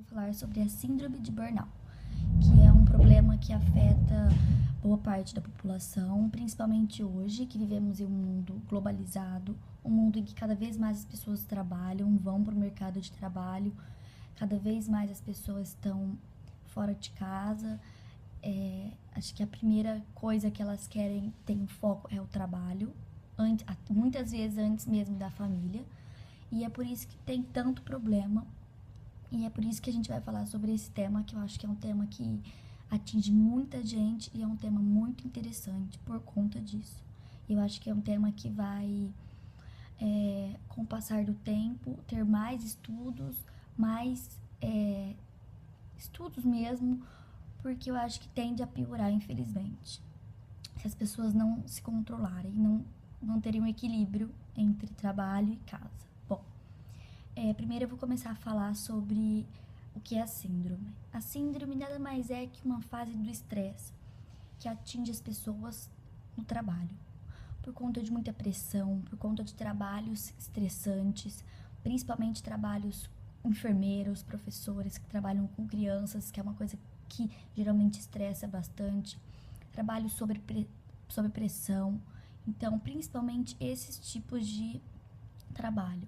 vou falar sobre a síndrome de burnout, que é um problema que afeta boa parte da população, principalmente hoje, que vivemos em um mundo globalizado, um mundo em que cada vez mais as pessoas trabalham, vão para o mercado de trabalho, cada vez mais as pessoas estão fora de casa. Acho que a primeira coisa que elas querem ter um foco é o trabalho, muitas vezes antes mesmo da família, e é por isso que tem tanto problema. E é por isso que a gente vai falar sobre esse tema, que eu acho que é um tema que atinge muita gente e é um tema muito interessante por conta disso. Eu acho que é um tema que vai, com o passar do tempo, ter mais estudos, mais estudos mesmo, porque eu acho que tende a piorar, infelizmente. Se as pessoas não se controlarem, não terem um equilíbrio entre trabalho e casa. Bom, primeiro eu vou começar a falar sobre o que é a síndrome. A síndrome nada mais é que uma fase do estresse que atinge as pessoas no trabalho. Por conta de muita pressão, por conta de trabalhos estressantes, principalmente trabalhos enfermeiros, professores que trabalham com crianças, que é uma coisa que geralmente estressa bastante, trabalho sob pressão. Então, principalmente esses tipos de trabalho.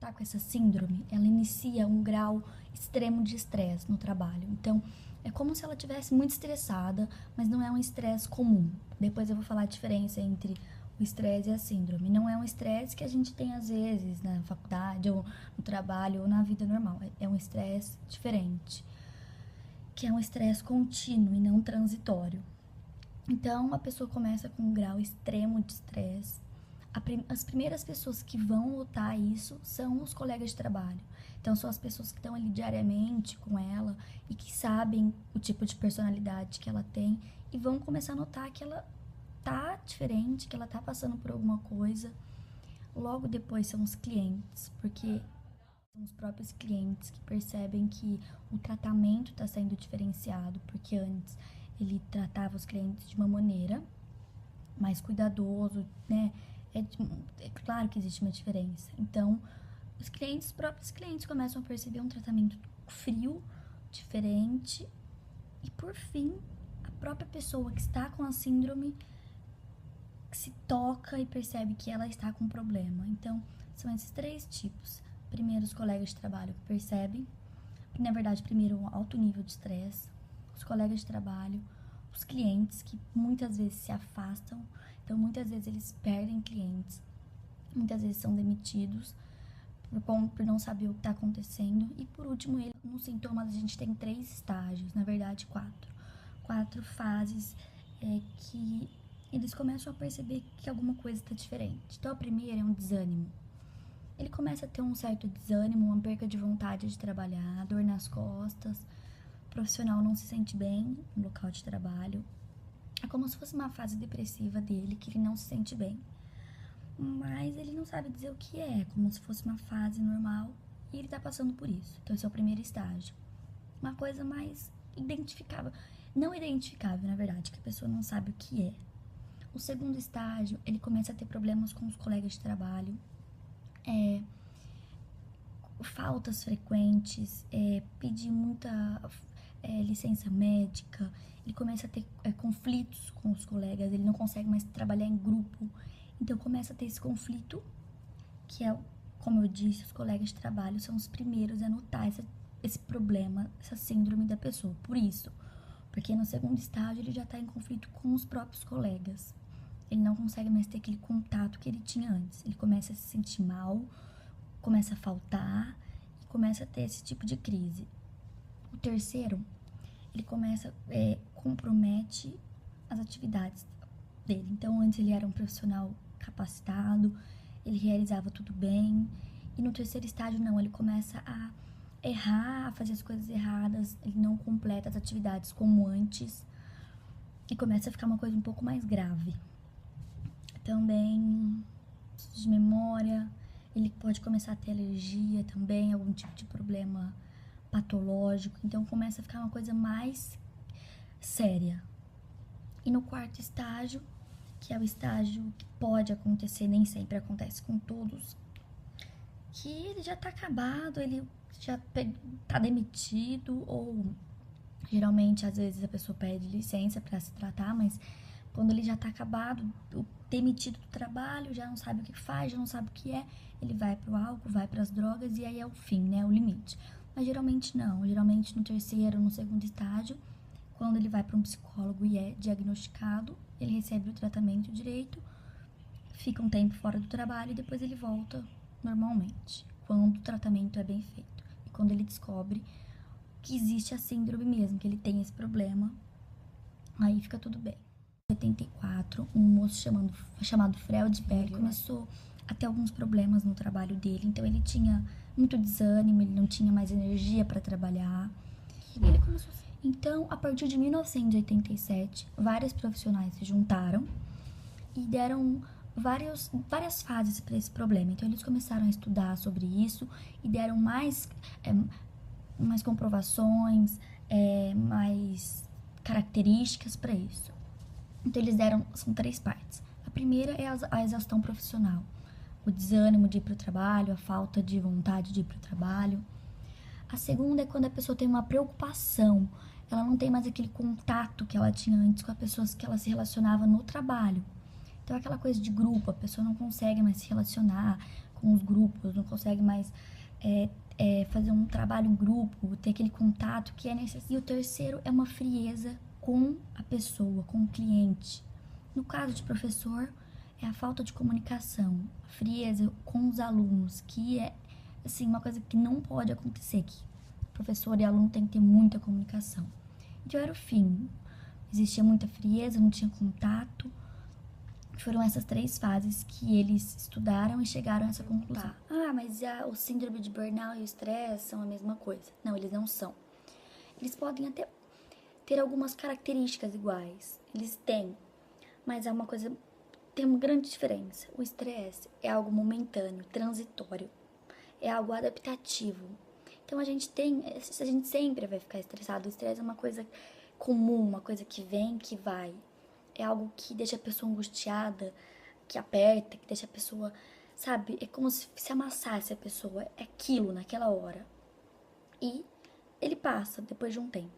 Tá com essa síndrome, ela inicia um grau extremo de estresse no trabalho. Então, é como se ela estivesse muito estressada, mas não é um estresse comum. Depois eu vou falar a diferença entre o estresse e a síndrome. Não é um estresse que a gente tem às vezes na faculdade, ou no trabalho, ou na vida normal. É um estresse diferente, que é um estresse contínuo e não transitório. Então, a pessoa começa com um grau extremo de estresse. As primeiras pessoas que vão notar isso são os colegas de trabalho. Então, são as pessoas que estão ali diariamente com ela e que sabem o tipo de personalidade que ela tem e vão começar a notar que ela tá diferente, que ela tá passando por alguma coisa. Logo depois são os clientes, porque são os próprios clientes que percebem que o tratamento está sendo diferenciado, porque antes ele tratava os clientes de uma maneira mais cuidadoso, né? É claro que existe uma diferença. Então, os próprios clientes começam a perceber um tratamento frio, diferente. E, por fim, a própria pessoa que está com a síndrome se toca e percebe que ela está com um problema. Então, são esses três tipos. Primeiro, os colegas de trabalho que percebem. Na verdade, primeiro, um alto nível de estresse. Os colegas de trabalho, os clientes que muitas vezes se afastam. Então, muitas vezes eles perdem clientes, muitas vezes são demitidos por não saber o que está acontecendo. E por último, nos sintomas a gente tem 3 estágios, na verdade 4. 4 fases que eles começam a perceber que alguma coisa está diferente. Então, a primeira é um desânimo. Ele começa a ter um certo desânimo, uma perca de vontade de trabalhar, dor nas costas, o profissional não se sente bem no local de trabalho. É como se fosse uma fase depressiva dele, que ele não se sente bem. Mas ele não sabe dizer o que é, como se fosse uma fase normal, e ele tá passando por isso. Então, esse é o primeiro estágio. Uma coisa mais identificável. Não identificável, na verdade, que a pessoa não sabe o que é. O segundo estágio, ele começa a ter problemas com os colegas de trabalho. Faltas frequentes, pedir muita licença médica, ele começa a ter conflitos com os colegas, ele não consegue mais trabalhar em grupo, então começa a ter esse conflito, que é, como eu disse, os colegas de trabalho são os primeiros a notar esse problema, essa síndrome da pessoa, porque no segundo estágio ele já está em conflito com os próprios colegas, ele não consegue mais ter aquele contato que ele tinha antes, ele começa a se sentir mal, começa a faltar e começa a ter esse tipo de crise. O terceiro, ele compromete as atividades dele. Então, antes ele era um profissional capacitado, ele realizava tudo bem. E no terceiro estágio, não, ele começa a errar, a fazer as coisas erradas, ele não completa as atividades como antes e começa a ficar uma coisa um pouco mais grave. Também, de memória, ele pode começar a ter alergia também, algum tipo de problema patológico, então começa a ficar uma coisa mais séria. E no quarto estágio, que é o estágio que pode acontecer, nem sempre acontece com todos, que ele já tá acabado, ele já tá demitido, ou geralmente, às vezes, a pessoa pede licença pra se tratar, mas quando ele já tá acabado, demitido do trabalho, já não sabe o que faz, já não sabe o que é, ele vai pro álcool, vai pras drogas, e aí é o fim, né, o limite. Mas geralmente não, geralmente no terceiro, no segundo estágio, quando ele vai para um psicólogo e é diagnosticado, ele recebe o tratamento direito, fica um tempo fora do trabalho e depois ele volta normalmente, quando o tratamento é bem feito. E quando ele descobre que existe a síndrome mesmo, que ele tem esse problema, aí fica tudo bem. Em 84, um moço chamado Freudberg começou a ter alguns problemas no trabalho dele, então ele tinha muito desânimo, ele não tinha mais energia para trabalhar. E ele começou assim. Então, a partir de 1987, vários profissionais se juntaram e deram várias fases para esse problema. Então, eles começaram a estudar sobre isso e deram mais comprovações, mais características para isso. Então, eles são 3 partes. A primeira é a exaustão profissional, o desânimo de ir para o trabalho, a falta de vontade de ir para o trabalho. A segunda é quando a pessoa tem uma preocupação, ela não tem mais aquele contato que ela tinha antes com as pessoas que ela se relacionava no trabalho. Então, aquela coisa de grupo, a pessoa não consegue mais se relacionar com os grupos, não consegue mais fazer um trabalho em grupo, ter aquele contato que é necessário. E o terceiro é uma frieza com a pessoa, com o cliente. No caso de professor, é a falta de comunicação, a frieza com os alunos, que é assim, uma coisa que não pode acontecer, que professor e aluno tem que ter muita comunicação. Então era o fim, existia muita frieza, não tinha contato. Foram essas 3 fases que eles estudaram e chegaram a essa conclusão. Mas o síndrome de burnout e o estresse são a mesma coisa. Não, eles não são. Eles podem até ter algumas características iguais, eles têm, mas é uma coisa, tem uma grande diferença. O estresse é algo momentâneo, transitório, é algo adaptativo. Então a gente sempre vai ficar estressado. O estresse é uma coisa comum, uma coisa que vem, que vai. É algo que deixa a pessoa angustiada, que aperta, que deixa a pessoa, sabe? É como se amassasse a pessoa. É aquilo naquela hora. E ele passa depois de um tempo.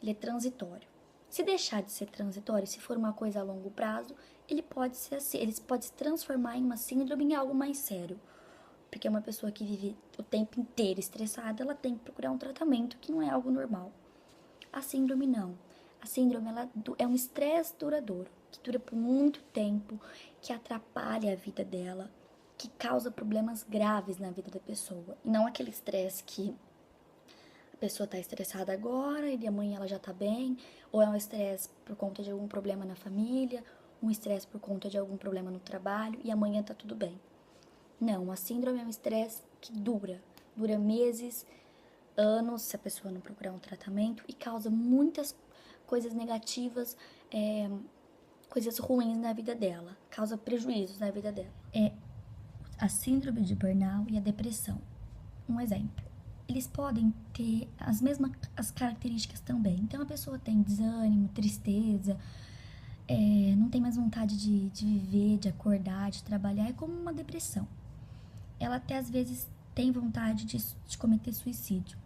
Ele é transitório. Se deixar de ser transitório, se for uma coisa a longo prazo, ele pode ser assim, ele pode se transformar em uma síndrome, em algo mais sério. Porque uma pessoa que vive o tempo inteiro estressada, ela tem que procurar um tratamento que não é algo normal. A síndrome não. A síndrome é um estresse duradouro, que dura por muito tempo, que atrapalha a vida dela, que causa problemas graves na vida da pessoa. E não aquele estresse que a pessoa tá estressada agora e amanhã ela já tá bem, ou é um estresse por conta de algum problema na família, um estresse por conta de algum problema no trabalho e amanhã tá tudo bem. Não, a síndrome é um estresse que dura meses, anos, se a pessoa não procurar um tratamento, e causa muitas coisas negativas, coisas ruins na vida dela, causa prejuízos na vida dela. É a síndrome de burnout e a depressão. Um exemplo, eles podem ter as características também. Então a pessoa tem desânimo, tristeza, não tem mais vontade de viver, de acordar, de trabalhar, é como uma depressão. Ela até às vezes tem vontade de cometer suicídio.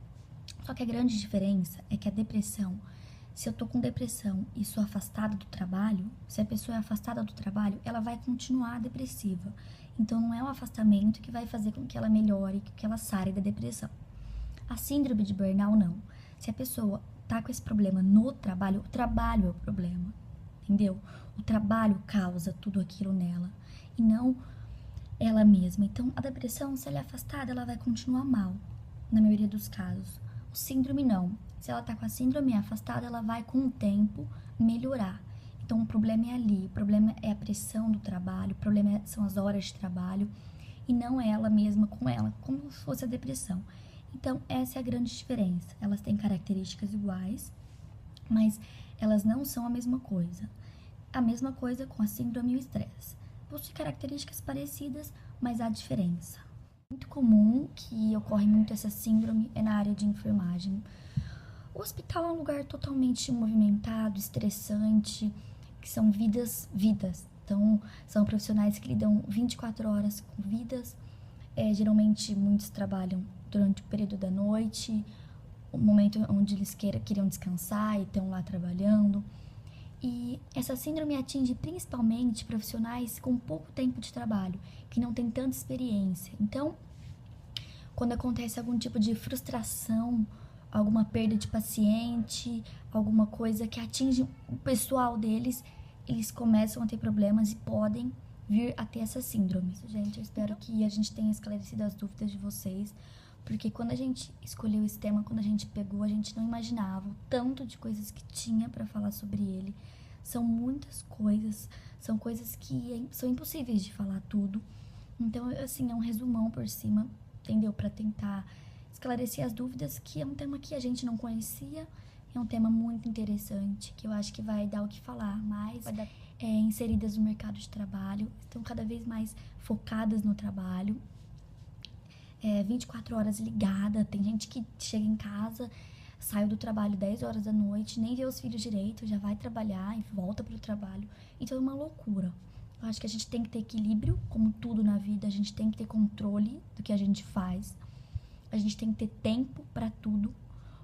Só que a grande diferença é que a depressão, se eu tô com depressão e sou afastada do trabalho, se a pessoa é afastada do trabalho, ela vai continuar depressiva. Então não é um afastamento que vai fazer com que ela melhore, que ela saia da depressão. A síndrome de burnout não. Se a pessoa tá com esse problema no trabalho, o trabalho é o problema, entendeu? O trabalho causa tudo aquilo nela e não ela mesma. Então a depressão, se ela é afastada, ela vai continuar mal, na maioria dos casos. O síndrome não. Se ela tá com a síndrome afastada, ela vai com o tempo melhorar. Então o problema é ali, o problema é a pressão do trabalho, o problema são as horas de trabalho e não é ela mesma com ela, como se fosse a depressão. Então essa é a grande diferença. Elas têm características iguais, mas elas não são a mesma coisa. A mesma coisa com a síndrome e o estresse. Possui características parecidas, mas há diferença. Muito comum que ocorre muito essa síndrome é na área de enfermagem. O hospital é um lugar totalmente movimentado, estressante, que são vidas. Então, são profissionais que lidam 24 horas com vidas. Geralmente, muitos trabalham durante o período da noite, o momento onde eles queriam descansar e estão lá trabalhando. E essa síndrome atinge principalmente profissionais com pouco tempo de trabalho, que não têm tanta experiência. Então, quando acontece algum tipo de frustração, alguma perda de paciente, alguma coisa que atinge o pessoal deles, eles começam a ter problemas e podem vir a ter essa síndrome. Gente, eu espero que a gente tenha esclarecido as dúvidas de vocês, porque quando a gente escolheu esse tema, quando a gente pegou, a gente não imaginava o tanto de coisas que tinha pra falar sobre ele. São muitas coisas, são coisas que são impossíveis de falar tudo. Então, assim, é um resumão por cima, entendeu? Pra tentar esclarecer as dúvidas, que é um tema que a gente não conhecia, é um tema muito interessante, que eu acho que vai dar o que falar, mas vai dar, inseridas no mercado de trabalho, estão cada vez mais focadas no trabalho, 24 horas ligada, tem gente que chega em casa, sai do trabalho 10 horas da noite, nem vê os filhos direito, já vai trabalhar e volta pro trabalho, então é uma loucura. Eu acho que a gente tem que ter equilíbrio, como tudo na vida, a gente tem que ter controle do que a gente faz, a gente tem que ter tempo pra tudo,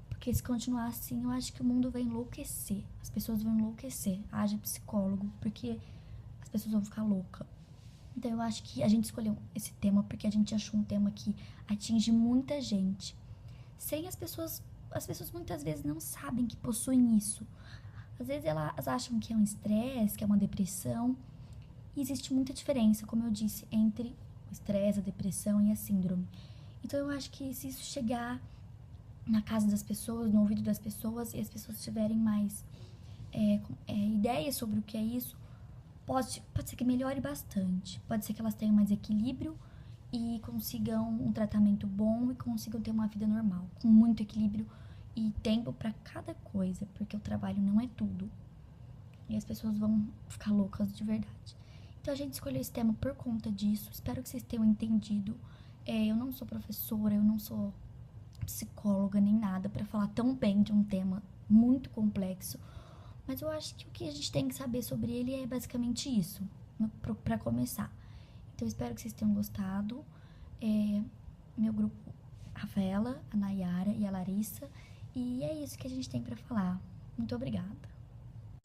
porque se continuar assim, eu acho que o mundo vai enlouquecer, as pessoas vão enlouquecer, haja psicólogo, porque as pessoas vão ficar loucas. Então eu acho que a gente escolheu esse tema porque a gente achou um tema que atinge muita gente. Sem as pessoas muitas vezes não sabem que possuem isso. Às vezes elas acham que é um estresse, que é uma depressão. E existe muita diferença, como eu disse, entre o estresse, a depressão e a síndrome. Então eu acho que se isso chegar na casa das pessoas, no ouvido das pessoas, e as pessoas tiverem mais ideias sobre o que é isso, pode ser que melhore bastante. Pode ser que elas tenham mais equilíbrio e consigam um tratamento bom e consigam ter uma vida normal, com muito equilíbrio e tempo pra cada coisa, porque o trabalho não é tudo. E as pessoas vão ficar loucas de verdade. Então a gente escolheu esse tema por conta disso. Espero que vocês tenham entendido. Eu não sou professora, eu não sou psicóloga nem nada pra falar tão bem de um tema muito complexo. Mas eu acho que o que a gente tem que saber sobre ele é basicamente isso, pra começar. Então, eu espero que vocês tenham gostado. Meu grupo, a Rafaela, a Nayara e a Larissa. E é isso que a gente tem pra falar. Muito obrigada.